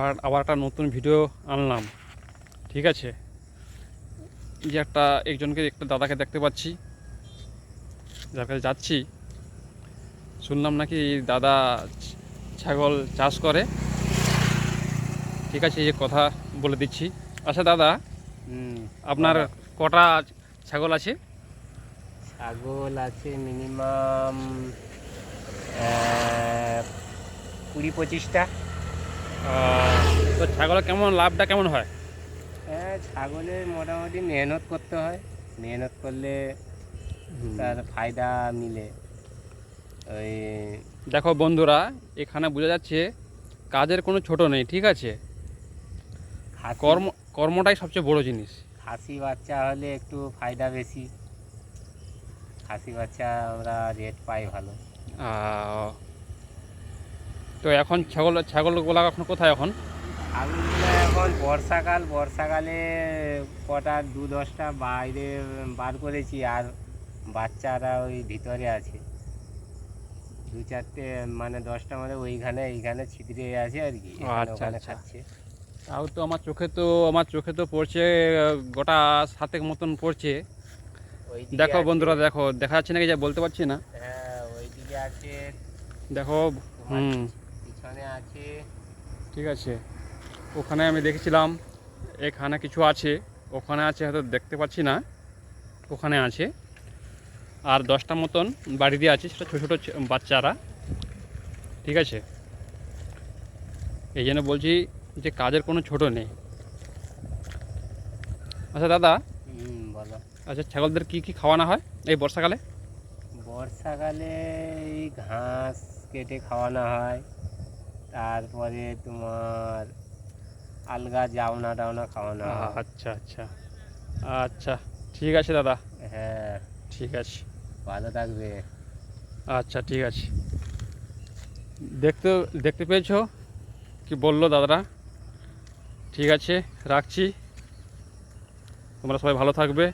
আর আবার একটা নতুন ভিডিও আনলাম। ঠিক আছে, যে একটা দাদাকে দেখতে পাচ্ছি, যার কাছে যাচ্ছি। শুনলাম নাকি দাদা ছাগল চাষ করে। ঠিক আছে, এই কথা বলে দিচ্ছি। আচ্ছা দাদা, আপনার বলো। কটা ছাগল আছে? ছাগল আছে মিনিমাম 20-25টা। তো ছাগলের কেমন লাভটা কেমন হয়? হ্যাঁ, ছাগলের মোটামুটি মেহনত করতে হয়, মেহনত করলে তার ফায়দা মিলে। ওই দেখো বন্ধুরা, এখানে বোঝা যাচ্ছে কাজের কোনো ছোট নেই। ঠিক আছে, খাসি কর্মটাই সবচেয়ে বড় জিনিস। খাসি বাচ্চা হলে একটু ফায়দা বেশি। খাসি বাচ্চা আমরা রেট পাই ভালো। আহ, তো এখন ছাগলগুলো এখন কোথায় এখন? ছাগলগুলো এখন বর্ষাকালে কটা 2-10টা বাইরে বার করেছি, আর বাচ্চারা ওই ভিতরে আছে 2-4টে, মানে 10টা, মানে এইখানে ছিদ্রে আছে আর কি, এখানে আচ্ছা ওখানে আচ্ছা, খাচ্ছে। তাও তো আমার চোখে তো পড়ছে গোটা 7 মতন পড়ছে। ওইদিকে দেখো আছে। বন্ধুরা, দেখো, দেখা যাচ্ছে নাকি যা বলতে পারছি না। হ্যাঁ, ওইদিকে আছে দেখো। তোমার, পিছনে আছে। ঠিক আছে, ওখানে আমি দেখেছিলাম, এখানে কিছু আছে, ওখানে আছে, হয়তো দেখতে পাচ্ছি না। ওখানে আছে, আর 10টা মতন বাড়িতে আছে, সেটা ছোটো ছোটো বাচ্চারা। ঠিক আছে, এই জন্য বলছি যে কাজের কোনো ছোট নেই। আচ্ছা দাদা, বলো। আচ্ছা ছাগলদের কি কি খাওয়ানো হয় এই বর্ষাকালে? বর্ষাকালে এই ঘাস কেটে খাওয়ানো হয়, তারপরে তোমার আলগা জাউনা টাউনা খাওয়ানো হয়। আচ্ছা আচ্ছা আচ্ছা, ঠিক আছে দাদা। হ্যাঁ, ঠিক আছে। ভালো থাকবে। আচ্ছা ঠিক আছে। দেখতে দেখতে পেয়েছো কি বললো দাদারা? ঠিক আছে, রাখছি। তোমরা সবাই ভালো থাকবে।